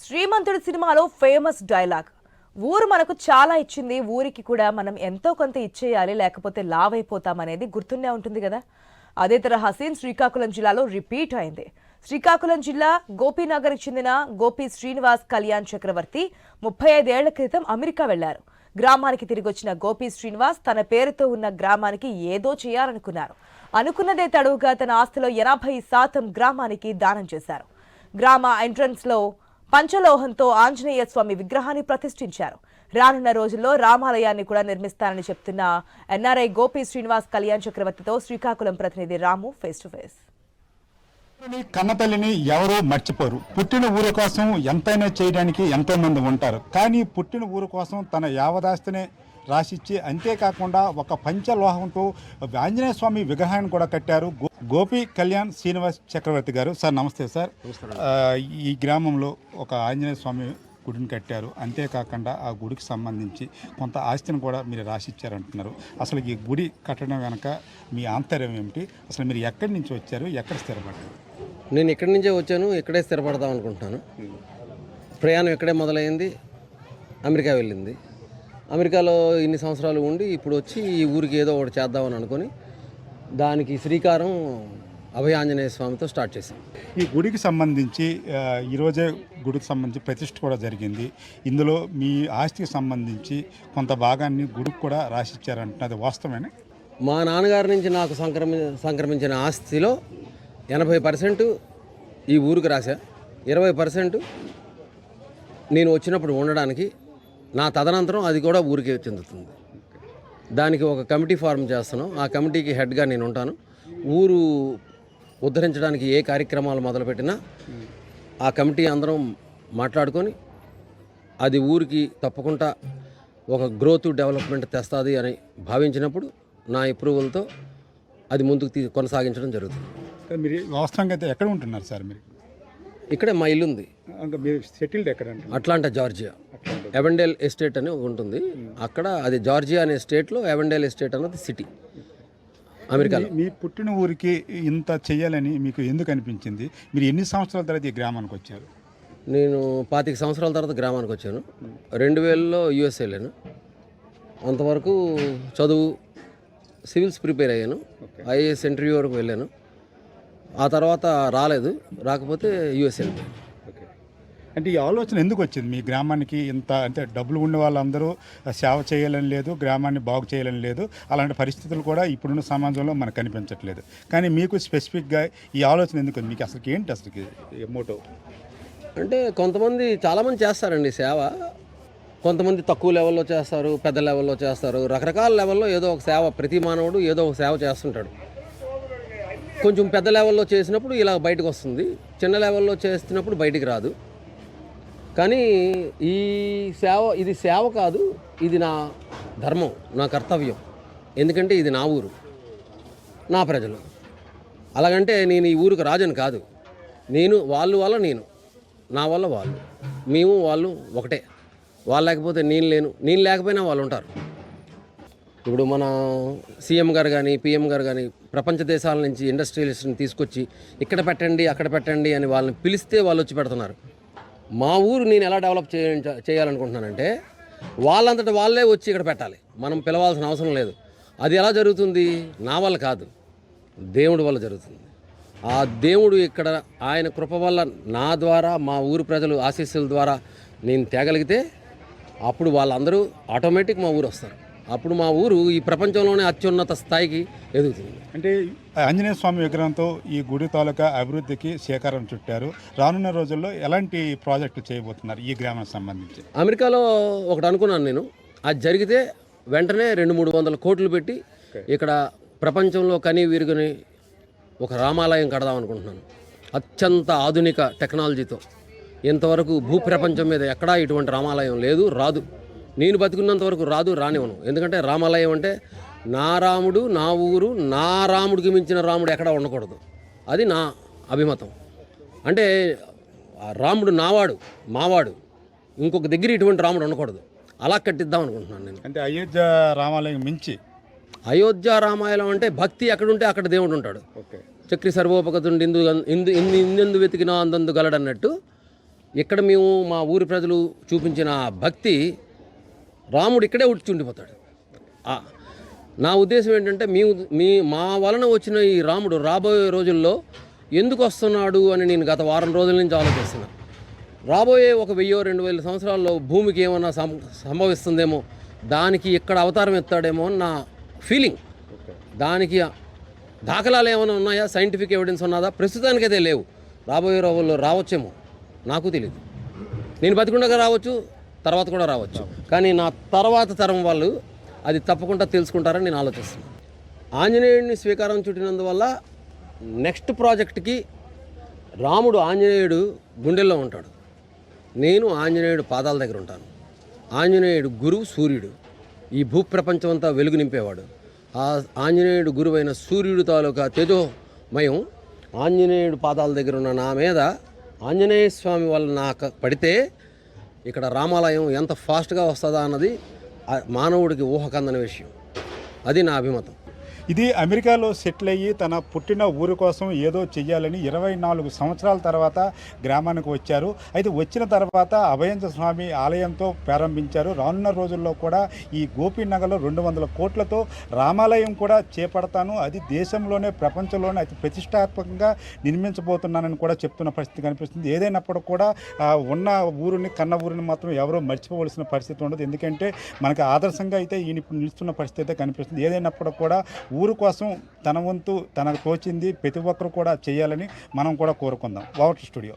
శ్రీమంతుడి సినిమాలో famous dialogue ఊరు మనకు చాలా ఇచ్చింది, ఊరికి కూడా మనం ఎంతో కొంత ఇచ్చేయాలి, లేకపోతే లావ్ అయిపోతామనేది గుర్తుండే ఉంటుంది కదా. అదే తరహా సీన్ శ్రీకాకుళం జిల్లాలో రిపీట్ అయింది. శ్రీకాకుళం జిల్లా గోపీనగర్కి చెందిన గోపి శ్రీనివాస్ కళ్యాణ్ చక్రవర్తి 35 ఏళ్ల క్రితం అమెరికా వెళ్లారు. గ్రామానికి తిరిగి వచ్చిన గోపి శ్రీనివాస్ తన పేరుతో ఉన్న గ్రామానికి ఏదో చేయాలనుకున్నారు. అనుకున్నదే తడువుగా తన ఆస్తిలో 80% గ్రామానికి దానం చేశారు. గ్రామ ఎంట్రన్స్ లో పంచలోహంతో ఆంజనేయ స్వామి విగ్రహాన్ని ప్రతిష్ఠించారు. రానున్న రోజుల్లో రామాలయాన్ని కూడా నిర్మిస్తారని చెప్తున్న ఎన్ఆర్ఐ గోపి శ్రీనివాస్ కళ్యాణ్ చక్రవర్తితో శ్రీకాకుళం ప్రతినిధి రాము ఫేస్ టు ఫేస్. కన్నతల్లిని ఎవరూ మర్చిపోరు. పుట్టిన ఊరు కోసం ఎంతైనా చేయడానికి ఎంతో మంది ఉంటారు. కానీ పుట్టిన ఊరు కోసం తన యావదాస్తినే రాసిచ్చి, అంతేకాకుండా ఒక పంచలోహంతో ఆంజనేయ స్వామి విగ్రహాన్ని కూడా కట్టారు గోపి కళ్యాణ్ శ్రీనివాస్ చక్రవర్తి గారు. సార్ నమస్తే సార్. ఈ గ్రామంలో ఒక ఆంజనేయ స్వామి గుడిని కట్టారు. అంతేకాకుండా ఆ గుడికి సంబంధించి కొంత ఆస్తిని కూడా మీరు రాసిచ్చారంటున్నారు. అసలు ఈ గుడి కట్టడం వెనక మీ ఆంతర్యం ఏమిటి? అసలు మీరు ఎక్కడి నుంచి వచ్చారు, ఎక్కడ స్థిరపడ్డారు? నేను ఇక్కడి నుంచే వచ్చాను, ఇక్కడే స్థిరపడదాం అనుకుంటున్నాను. ప్రయాణం ఇక్కడే మొదలైంది, అమెరికా వెళ్ళింది. అమెరికాలో ఇన్ని సంవత్సరాలు ఉండి ఇప్పుడు వచ్చి ఈ ఊరికి ఏదో ఒకటి చేద్దామని అనుకుని దానికి శ్రీకారం అభయాంజనేయ స్వామితో స్టార్ట్ చేశాం. ఈ గుడికి సంబంధించి ఈరోజే గుడికి సంబంధించి ప్రతిష్ఠ కూడా జరిగింది. ఇందులో మీ ఆస్తికి సంబంధించి కొంత భాగాన్ని గుడికి కూడా రాసిచ్చారంటున్నది అది వాస్తవమే? మా నాన్నగారి నుంచి నాకు సంక్రమించిన ఆస్తిలో 80% ఈ ఊరికి రాశా, 20% నేను వచ్చినప్పుడు ఉండడానికి, నా తదనంతరం అది కూడా ఊరికే చెందుతుంది. దానికి ఒక కమిటీ ఫార్మ్ చేస్తున్నాం. ఆ కమిటీకి హెడ్గా నేను ఉంటాను. ఊరు ఉద్ధరించడానికి ఏ కార్యక్రమాలు మొదలుపెట్టినా ఆ కమిటీ అందరం మాట్లాడుకొని అది ఊరికి తప్పకుండా ఒక గ్రోత్ డెవలప్మెంట్ తెస్తుంది అని భావించినప్పుడు నా అప్రూవల్తో అది ముందుకు కొనసాగించడం జరుగుతుంది. మీరు వాస్తవంగా అయితే ఎక్కడ ఉంటున్నారు సార్? మీరు ఇక్కడే మా ఇల్లు ఉంది. మీరు సెటిల్డ్ ఎక్కడ? Atlanta, Georgia. ఎవెండేల్ ఎస్టేట్ అని ఉంటుంది అక్కడ. అది జార్జియా అనే స్టేట్లో ఎవెండేల్ ఎస్టేట్ అన్నది సిటీ, అమెరికాలో. మీ పుట్టిన ఊరికి ఇంత చేయాలని మీకు ఎందుకు అనిపించింది? మీరు ఎన్ని సంవత్సరాల తర్వాత ఈ గ్రామానికి వచ్చారు? నేను 25 సంవత్సరాల తర్వాత గ్రామానికి వచ్చాను. 2000లో యూఎస్ వెళ్ళాను. అంతవరకు చదువు, సివిల్స్ ప్రిపేర్ అయ్యాను. ఐఏఎస్ ఇంటర్వ్యూ వరకు వెళ్ళాను. ఆ తర్వాత రాకపోతే యూఎస్ వెళ్ళాను. అంటే ఈ ఆలోచన ఎందుకు వచ్చింది మీ గ్రామానికి? ఇంత అంటే డబ్బులు ఉన్న వాళ్ళందరూ సేవ చేయాలని లేదు, గ్రామాన్ని బాగు చేయాలని లేదు. అలాంటి పరిస్థితులు కూడా ఇప్పుడున్న సమాజంలో మనకు కనిపించట్లేదు. కానీ మీకు స్పెసిఫిక్గా ఈ ఆలోచన ఎందుకు? మీకు అసలు ఏంటి అసలు మోటో? అంటే కొంతమంది చాలామంది చేస్తారండి సేవ. కొంతమంది తక్కువ లెవెల్లో చేస్తారు, పెద్ద లెవెల్లో చేస్తారు. రకరకాల లెవెల్లో ఏదో ఒక సేవ, ప్రతి మానవుడు ఏదో ఒక సేవ చేస్తుంటాడు. కొంచెం పెద్ద లెవెల్లో చేసినప్పుడు ఇలా బయటకు వస్తుంది, చిన్న లెవెల్లో చేస్తున్నప్పుడు బయటికి రాదు. కానీ ఈ సేవ, ఇది సేవ కాదు, ఇది నా ధర్మం, నా కర్తవ్యం. ఎందుకంటే ఇది నా ఊరు, నా ప్రజలు. అలాగంటే నేను ఈ ఊరికి రాజని కాదు. వాళ్ళు వల్ల నేను, నా వల్ల వాళ్ళు, మేము వాళ్ళు ఒకటే. వాళ్ళు లేకపోతే నేను లేకపోయినా వాళ్ళు ఉంటారు. ఇప్పుడు మన సీఎం గారు కానీ, పిఎం గారు కానీ ప్రపంచ దేశాల నుంచి ఇండస్ట్రియలిస్ట్ని తీసుకొచ్చి ఇక్కడ పెట్టండి, అక్కడ పెట్టండి అని వాళ్ళని పిలిస్తే వాళ్ళు వచ్చి పెడుతున్నారు. మా ఊరు నేను ఎలా డెవలప్ చేయాలనుకుంటున్నానంటే వాళ్ళంతటా వాళ్ళే వచ్చి ఇక్కడ పెట్టాలి, మనం పిలవాల్సిన అవసరం లేదు. అది ఎలా జరుగుతుంది? నా వల్ల కాదు, దేవుడి వల్ల జరుగుతుంది. ఆ దేవుడు ఇక్కడ ఆయన కృప వల్ల నా ద్వారా, మా ఊరు ప్రజలు ఆశీస్సుల ద్వారా నేను తేగలిగితే అప్పుడు వాళ్ళందరూ ఆటోమేటిక్ మా ఊరు వస్తారు. అప్పుడు మా ఊరు ఈ ప్రపంచంలోనే అత్యున్నత స్థాయికి ఎదుగుతుంది. అంటే ఆంజనేయ స్వామి విగ్రహంతో ఈ గుడి తాలూకా అభివృద్ధికి శ్రీకారం చుట్టారు. రానున్న రోజుల్లో ఎలాంటి ప్రాజెక్టులు చేయబోతున్నారు ఈ గ్రామానికి సంబంధించి? అమెరికాలో ఒకటి అనుకున్నాను నేను, అది జరిగితే వెంటనే 200-300 కోట్లు పెట్టి ఇక్కడ ప్రపంచంలో కని విరుగుని ఒక రామాలయం కడదాం అనుకుంటున్నాను. అత్యంత ఆధునిక టెక్నాలజీతో. ఇంతవరకు భూప్రపంచం మీద ఎక్కడా ఇటువంటి రామాలయం లేదు, రాదు. నేను బతుకున్నంత వరకు రాదు, రానివ్వను. ఎందుకంటే రామాలయం అంటే నా రాముడు, నా ఊరు, నా రాముడికి మించిన రాముడు ఎక్కడా ఉండకూడదు. అది నా అభిమతం. అంటే రాముడు నావాడు, మావాడు, ఇంకొక దగ్గర ఇటువంటి రాముడు ఉండకూడదు. అలా కట్టిద్దాం అనుకుంటున్నాను నేను. అంటే అయోధ్య రామాలయం మించి? అయోధ్య రామాయణం అంటే భక్తి ఎక్కడుంటే అక్కడ దేవుడు ఉంటాడు. చక్రి సర్వోపగతుండి ఇందు వెతికినా అందందు గలడన్నట్టు ఇక్కడ మేము మా ఊరి ప్రజలు చూపించిన ఆ భక్తి రాముడు ఇక్కడే ఉండిపోతాడు. నా ఉద్దేశం ఏంటంటే మా వలన వచ్చిన ఈ రాముడు రాబోయే రోజుల్లో ఎందుకు వస్తున్నాడు అని నేను గత వారం రోజుల నుంచి ఆలోచిస్తున్నాను. రాబోయే 1000-2000 సంవత్సరాల్లో భూమికి ఏమన్నా సంభవిస్తుందేమో, దానికి ఇక్కడ అవతారం ఎత్తాడేమో అని నా ఫీలింగ్. దానికి దాఖలాలు ఏమైనా ఉన్నాయా, సైంటిఫిక్ ఎవిడెన్స్ ఉన్నదా? ప్రస్తుతానికైతే లేవు. రాబోయే రోజుల్లో రావచ్చేమో, నాకు తెలియదు. నేను బతికుండగా రావచ్చు, తర్వాత కూడా రావచ్చు. కానీ నా తర్వాత తరం వాళ్ళు అది తప్పకుండా తెలుసుకుంటారని నేను ఆలోచిస్తున్నాను. ఆంజనేయుడిని స్వీకారం చుట్టినందువల్ల నెక్స్ట్ ప్రాజెక్ట్కి రాముడు ఆంజనేయుడు గుండెల్లో ఉంటాడు, నేను ఆంజనేయుడు పాదాల దగ్గర ఉంటాను. ఆంజనేయుడు గురువు సూర్యుడు, ఈ భూప్రపంచం అంతా వెలుగు నింపేవాడు. ఆ ఆంజనేయుడు గురువైన సూర్యుడు తాలూకా తేజోమయం ఆంజనేయుడు పాదాల దగ్గర ఉన్న నా మీద ఆంజనేయ స్వామి వల్ల నాకు పడితే ఇక్కడ రామాలయం ఎంత ఫాస్ట్గా వస్తుందా అన్నది మానవుడికి ఊహకందని విషయం. అది నా అభిమతం. ఇది అమెరికాలో సెటిల్ అయ్యి తన పుట్టిన ఊరి కోసం ఏదో చెయ్యాలని 24 సంవత్సరాల తర్వాత గ్రామానికి వచ్చారు. అయితే వచ్చిన తర్వాత అభయంజ స్వామి ఆలయంతో ప్రారంభించారు. రానున్న రోజుల్లో కూడా ఈ గోపీనగర్లో 200 కోట్లతో రామాలయం కూడా చేపడతాను, అది దేశంలోనే ప్రపంచంలోనే అతి ప్రతిష్టాత్మకంగా నిర్మించబోతున్నానని కూడా చెప్తున్న పరిస్థితి కనిపిస్తుంది. ఏదైనప్పుడు కూడా ఉన్న ఊరిని కన్న ఊరిని మాత్రం ఎవరో మర్చిపోవలసిన పరిస్థితి ఉండదు. ఎందుకంటే మనకి ఆదర్శంగా అయితే ఈయన ఇప్పుడు నిలుస్తున్న పరిస్థితి అయితే కనిపిస్తుంది. ఏదైనప్పుడు కూడా ఊరు కోసం తన వంతు తనకు తోచింది ప్రతి ఒక్కరు కూడా చేయాలని మనం కూడా కోరుకుందాం. Over to studio.